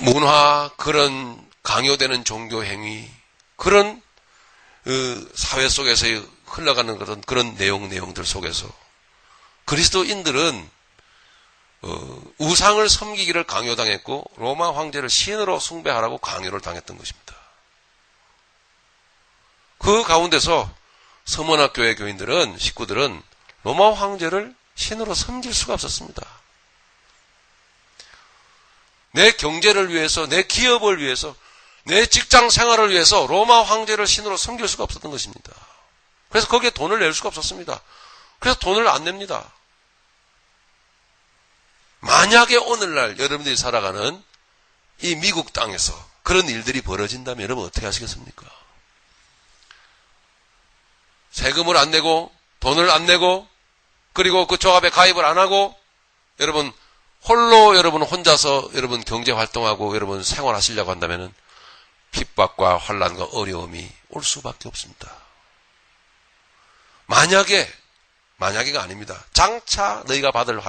문화, 그런 강요되는 종교 행위, 그런 사회 속에서 흘러가는 그런 내용들 속에서 그리스도인들은 우상을 섬기기를 강요당했고 로마 황제를 신으로 숭배하라고 강요를 당했던 것입니다. 그 가운데서 서문학교의 교인들은, 식구들은 로마 황제를 신으로 섬길 수가 없었습니다. 내 경제를 위해서, 내 기업을 위해서, 내 직장 생활을 위해서 로마 황제를 신으로 섬길 수가 없었던 것입니다. 그래서 거기에 돈을 낼 수가 없었습니다. 그래서 돈을 안 냅니다. 만약에 오늘날 여러분들이 살아가는 이 미국 땅에서 그런 일들이 벌어진다면 여러분 어떻게 하시겠습니까? 세금을 안 내고 돈을 안 내고 그리고 그 조합에 가입을 안 하고 여러분 홀로 여러분 혼자서 여러분 경제 활동하고 여러분 생활하시려고 한다면은 핍박과 환난과 어려움이 올 수밖에 없습니다. 만약에가 아닙니다. 장차 너희가 받을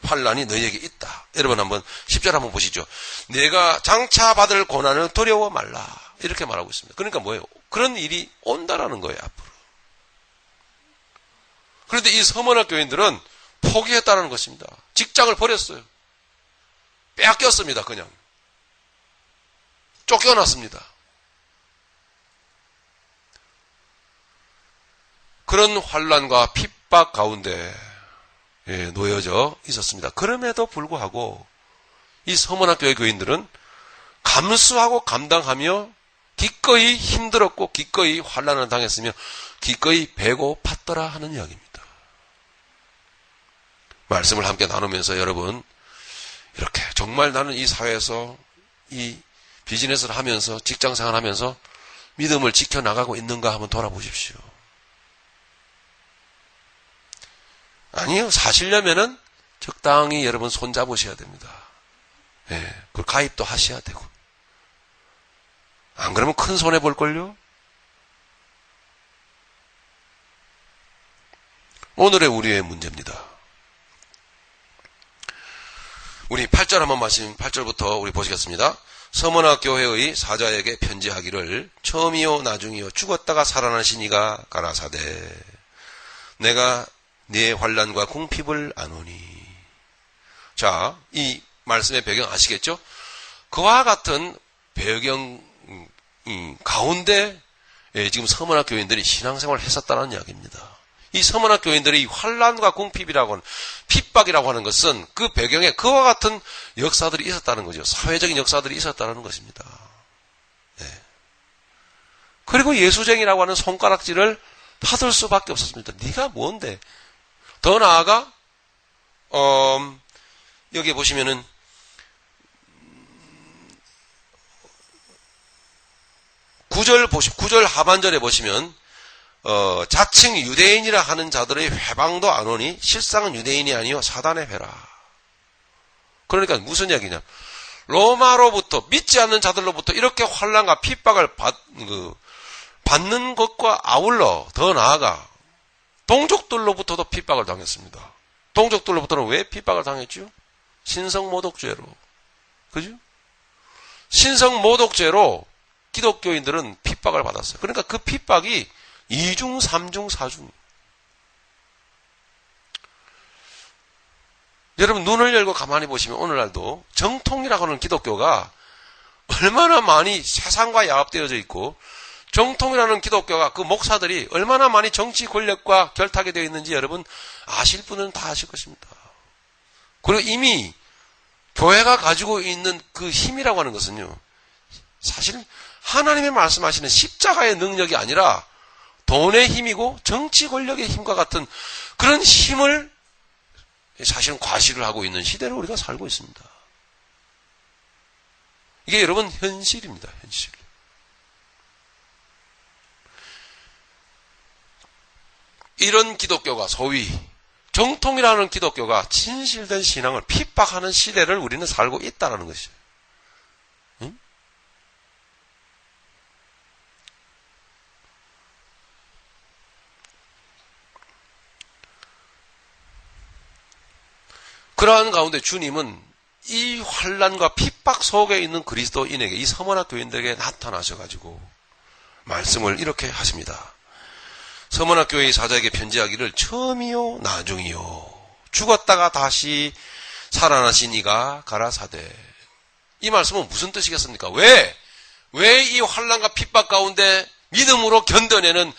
환난이 너희에게 있다. 여러분 한번 10절 한번 보시죠. 내가 장차 받을 고난을 두려워 말라. 이렇게 말하고 있습니다. 그러니까 뭐예요? 그런 일이 온다라는 거예요, 앞으로. 그런데 이 서문학 교인들은 포기했다는 것입니다. 직장을 버렸어요. 빼앗겼습니다, 그냥. 쫓겨났습니다. 그런 환난과 핍박 가운데 놓여져 있었습니다. 그럼에도 불구하고 이 서문학교의 교인들은 감수하고 감당하며 기꺼이 힘들었고 기꺼이 환난을 당했으며 기꺼이 베고 팠더라 하는 이야기입니다. 말씀을 함께 나누면서 여러분 이렇게 정말 나는 이 사회에서 이 비즈니스를 하면서 직장생활 하면서 믿음을 지켜나가고 있는가 한번 돌아보십시오. 아니요. 사시려면은 적당히 여러분 손잡으셔야 됩니다. 그 가입도 하셔야 되고. 안 그러면 큰 손해 볼걸요? 오늘의 우리의 문제입니다. 우리 8절 한번 마시면 8절부터 우리 보시겠습니다. 서문학 교회의 사자에게 편지하기를 처음이요 나중이요 죽었다가 살아나신 이가 가라사대 내가 네 환난과 궁핍을 아노니. 자, 이 말씀의 배경 아시겠죠? 그와 같은 배경 가운데 지금 서문학 교인들이 신앙생활을 했었다는 이야기입니다. 이 서문학 교인들이 환난과 궁핍이라고 하는 핍박이라고 하는 것은 그 배경에 그와 같은 역사들이 있었다는 거죠. 사회적인 역사들이 있었다는 것입니다. 네. 그리고 예수쟁이라고 하는 손가락질을 받을 수밖에 없었습니다. 네가 뭔데? 더 나아가 여기 보시면은 9절 하반절에 보시면 자칭 유대인이라 하는 자들의 회방도 안 오니 실상은 유대인이 아니요 사단의 회라. 그러니까 무슨 이야기냐? 로마로부터 믿지 않는 자들로부터 이렇게 환난과 핍박을 받는 것과 아울러 더 나아가 동족들로부터도 핍박을 당했습니다. 동족들로부터는 왜 핍박을 당했죠? 신성모독죄로. 그죠? 신성모독죄로 기독교인들은 핍박을 받았어요. 그러니까 그 핍박이 2중, 3중, 4중. 여러분 눈을 열고 가만히 보시면 오늘날도 정통이라고 하는 기독교가 얼마나 많이 세상과 야합되어져 있고 정통이라는 기독교가 그 목사들이 얼마나 많이 정치 권력과 결탁이 되어 있는지 여러분 아실 분은 다 아실 것입니다. 그리고 이미 교회가 가지고 있는 그 힘이라고 하는 것은요. 사실 하나님의 말씀하시는 십자가의 능력이 아니라 돈의 힘이고 정치 권력의 힘과 같은 그런 힘을 사실은 과시를 하고 있는 시대를 우리가 살고 있습니다. 이게 여러분 현실입니다. 현실. 이런 기독교가 소위 정통이라는 기독교가 진실된 신앙을 핍박하는 시대를 우리는 살고 있다는 것이죠. 응? 그러한 가운데 주님은 이 환난과 핍박 속에 있는 그리스도인에게, 이 서머나 교인들에게 나타나셔가지고 말씀을 이렇게 하십니다. 서머나 교회의 사자에게 편지하기를 처음이요 나중이요 죽었다가 다시 살아나신 이가 가라사대. 이 말씀은 무슨 뜻이겠습니까? 왜 이 환난과 핍박 가운데 믿음으로 견뎌내는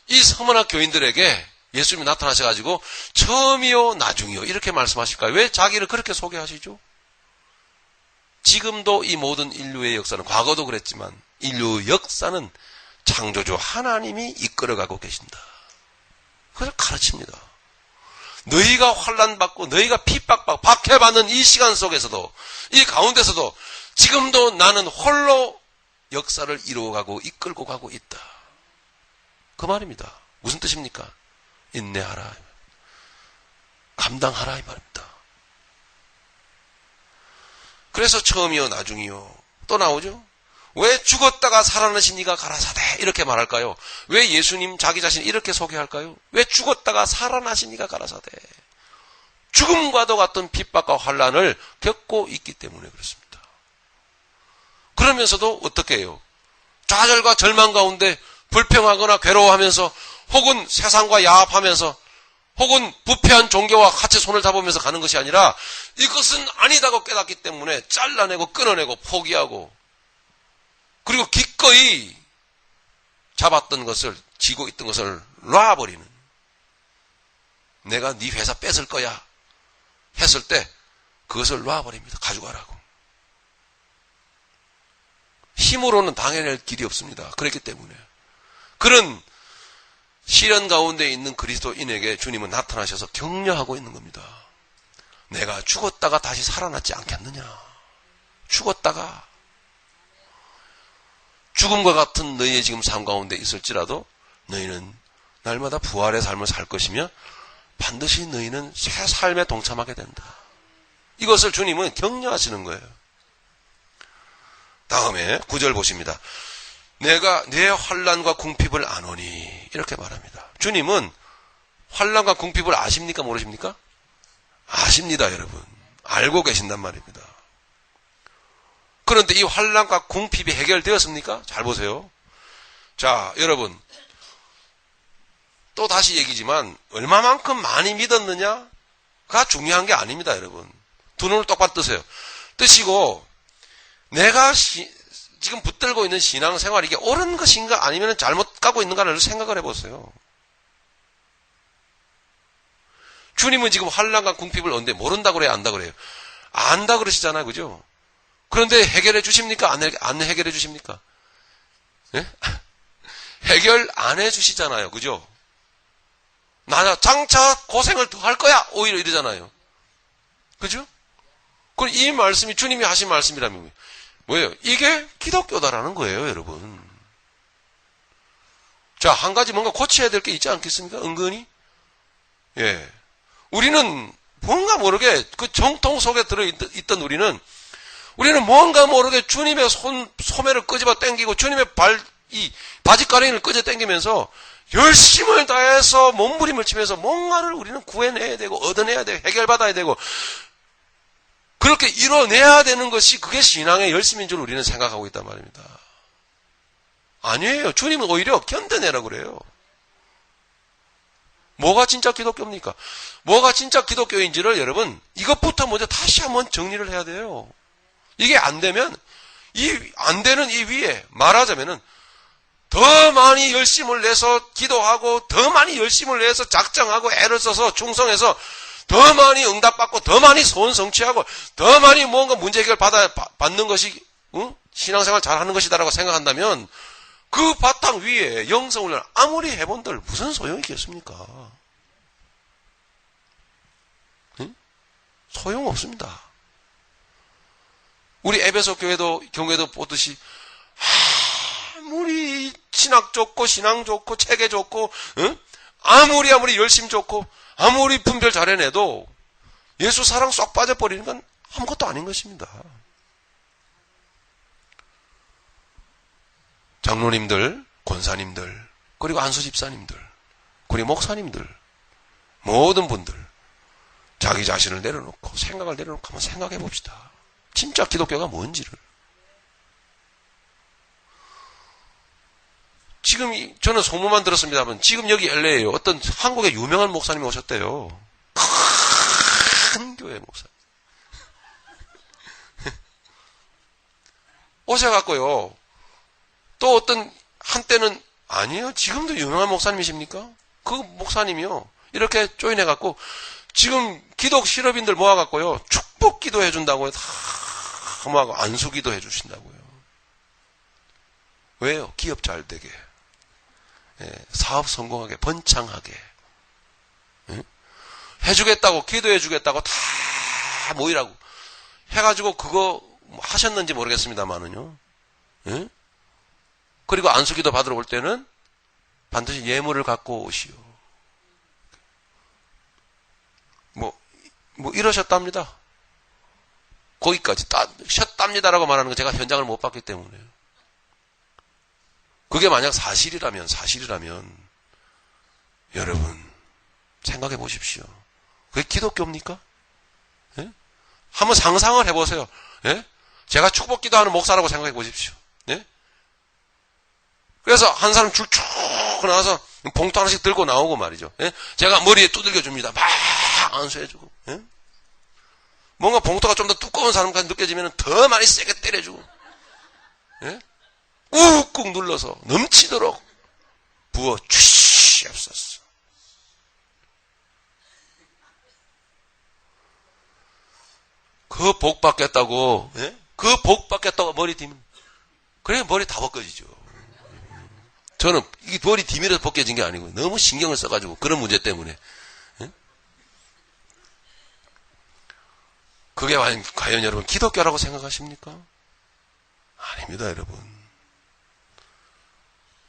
이 서머나 교인들에게 예수님이 나타나셔가지고 처음이요 나중이요 이렇게 말씀하실까요? 왜 자기를 그렇게 소개하시죠? 지금도 이 모든 인류의 역사는, 과거도 그랬지만 인류 역사는 창조주 하나님이 이끌어가고 계신다. 그걸 가르칩니다. 너희가 환난받고 너희가 핍박받고 박해받는 이 시간 속에서도, 이 가운데서도 지금도 나는 홀로 역사를 이루어가고 이끌고 가고 있다. 그 말입니다. 무슨 뜻입니까? 인내하라, 감당하라 이 말입니다. 그래서 처음이요 나중이요 또 나오죠. 왜 죽었다가 살아나신 이가 가라사대 이렇게 말할까요? 왜 예수님 자기 자신 이렇게 소개할까요? 왜 죽었다가 살아나신 이가 가라사대? 죽음과도 같은 핍박과 환난을 겪고 있기 때문에 그렇습니다. 그러면서도 어떻게 해요? 좌절과 절망 가운데 불평하거나 괴로워하면서, 혹은 세상과 야합하면서, 혹은 부패한 종교와 같이 손을 잡으면서 가는 것이 아니라 이것은 아니다고 깨닫기 때문에 잘라내고 끊어내고 포기하고, 그리고 기꺼이 잡았던 것을, 쥐고 있던 것을 놔버리는, 내가 네 회사 뺏을 거야 했을 때 그것을 놔버립니다. 가져가라고. 힘으로는 당해낼 길이 없습니다. 그렇기 때문에 그런 시련 가운데 있는 그리스도인에게 주님은 나타나셔서 격려하고 있는 겁니다. 내가 죽었다가 다시 살아났지 않겠느냐. 죽었다가 죽음과 같은 너희의 지금 삶 가운데 있을지라도 너희는 날마다 부활의 삶을 살 것이며 반드시 너희는 새 삶에 동참하게 된다. 이것을 주님은 격려하시는 거예요. 다음에 9절 보십니다. 내가 내 환난과 궁핍을 아노니 이렇게 말합니다. 주님은 환난과 궁핍을 아십니까 모르십니까? 아십니다, 여러분. 알고 계신단 말입니다. 그런데 이 환난과 궁핍이 해결되었습니까? 잘 보세요. 자, 여러분, 또 다시 얘기지만 얼마만큼 많이 믿었느냐가 중요한 게 아닙니다, 여러분. 두 눈을 똑바로 뜨세요. 뜨시고 내가 지금 붙들고 있는 신앙생활이 이게 옳은 것인가 아니면 잘못 가고 있는가를 생각을 해보세요. 주님은 지금 환난과 궁핍을 얻는데 모른다고 그래요? 안다 그래요? 안다 그러시잖아요. 그죠? 그런데 해결해 주십니까? 안 해결해 주십니까? 네? 해결 안 해주시잖아요. 그죠? 나 장차 고생을 더 할 거야! 오히려 이러잖아요. 그죠? 그럼 이 말씀이 주님이 하신 말씀이라면 뭐예요? 이게 기독교다라는 거예요, 여러분. 자, 한 가지 뭔가 고쳐야 될 게 있지 않겠습니까? 은근히? 예. 우리는 뭔가 모르게 그 정통 속에 들어있던 우리는 뭔가 모르게 주님의 소매를 끄집어 당기고 주님의 이 바지가랑이를 끄집어 당기면서 열심을 다해서 몸부림을 치면서 뭔가를 우리는 구해내야 되고 얻어내야 되고 해결받아야 되고 그렇게 이뤄내야 되는 것이 그게 신앙의 열심인 줄 우리는 생각하고 있단 말입니다. 아니에요. 주님은 오히려 견뎌내라고 그래요. 뭐가 진짜 기독교입니까? 뭐가 진짜 기독교인지를 여러분 이것부터 먼저 다시 한번 정리를 해야 돼요. 이게 안 되면 안 되는 이 위에 말하자면은 더 많이 열심을 내서 기도하고 더 많이 열심을 내서 작정하고 애를 써서 충성해서 더 많이 응답받고 더 많이 소원 성취하고 더 많이 뭔가 문제 해결 받는 것이 신앙생활 잘하는 것이다라고 생각한다면 그 바탕 위에 영성훈련 아무리 해본들 무슨 소용이 있겠습니까? 응? 소용없습니다. 우리 에베소 경우에도 보듯이 아무리 신학 좋고 신앙 좋고 체계 좋고 아무리 열심 좋고 아무리 분별 잘해내도 예수 사랑 쏙 빠져버리는 건 아무것도 아닌 것입니다. 장로님들, 권사님들, 그리고 안수 집사님들, 그리고 목사님들, 모든 분들 자기 자신을 내려놓고 생각을 내려놓고 한번 생각해 봅시다. 진짜 기독교가 뭔지를. 지금 저는 소문만 들었습니다만 지금 여기 LA에 어떤 한국의 유명한 목사님이 오셨대요. 큰 교회 목사. 오셔갖고요. 또 어떤 한때는 아니에요. 지금도 유명한 목사님이십니까? 그 목사님이요. 이렇게 조인해갖고 지금 기독 실업인들 모아갖고요. 축복 기도 해준다고요. 다 막 안수 기도 해주신다고요. 왜요? 기업 잘 되게. 사업 성공하게, 번창하게. 해주겠다고, 기도해주겠다고 다 모이라고. 해가지고 그거 하셨는지 모르겠습니다만은요. 그리고 안수기도 받으러 올 때는 반드시 예물을 갖고 오시오. 뭐 이러셨답니다. 거기까지 쉬었답니다라고 말하는 거 제가 현장을 못 봤기 때문에. 그게 만약 사실이라면 여러분 생각해 보십시오. 그게 기독교입니까? 예? 한번 상상을 해보세요. 예? 제가 축복 기도하는 목사라고 생각해 보십시오. 예? 그래서 한 사람 줄 쭉 나와서 봉투 하나씩 들고 나오고 말이죠. 예? 제가 머리에 두들겨 줍니다. 막 안수해주고. 예? 뭔가 봉투가 좀 더 두꺼운 사람까지 느껴지면 더 많이 세게 때려주고. 예? 꾹꾹 눌러서 넘치도록 부어 주시옵소서. 그 복 받겠다고, 예? 그 복 받겠다고 머리 뒤면, 그래 머리 다 벗겨지죠. 저는 이 머리 뒤밀어서 벗겨진 게 아니고 너무 신경을 써가지고 그런 문제 때문에. 예? 그게 과연 여러분 기독교라고 생각하십니까? 아닙니다, 여러분.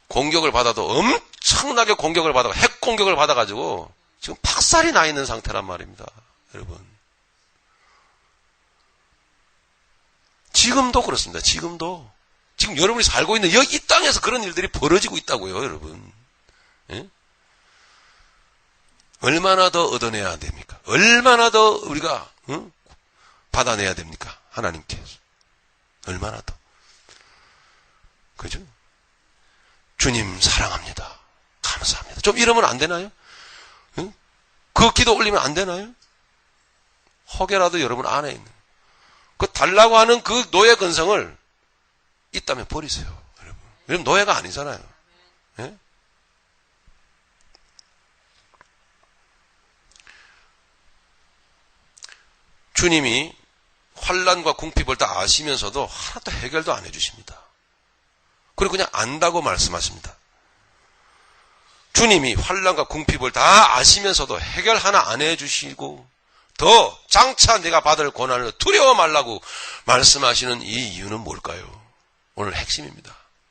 공격을 받아도 엄청나게 공격을 받아, 핵 공격을 받아가지고 지금 팍살이 나 있는 상태란 말입니다, 여러분. 지금도 그렇습니다. 지금 여러분이 살고 있는 여기 이 땅에서 그런 일들이 벌어지고 있다고요, 여러분. 예? 얼마나 더 얻어내야 됩니까? 얼마나 더 우리가 받아내야 됩니까? 하나님께서. 얼마나 더. 그죠? 주님 사랑합니다. 감사합니다. 좀 이러면 안 되나요? 응? 그 기도 올리면 안 되나요? 혹여라도 여러분 안에 있는 그 달라고 하는 그 노예 근성을 있다면 버리세요, 여러분. 왜냐면 노예가 아니잖아요. 예? 주님이 환난과 궁핍을 다 아시면서도 하나도 해결도 안 해주십니다. 그리고 그냥 안다고 말씀하십니다. 주님이 환난과 궁핍을 다 아시면서도 해결 하나 안 해주시고 더 장차 내가 받을 고난을 두려워 말라고 말씀하시는 이 이유는 뭘까요? 오늘 핵심입니다.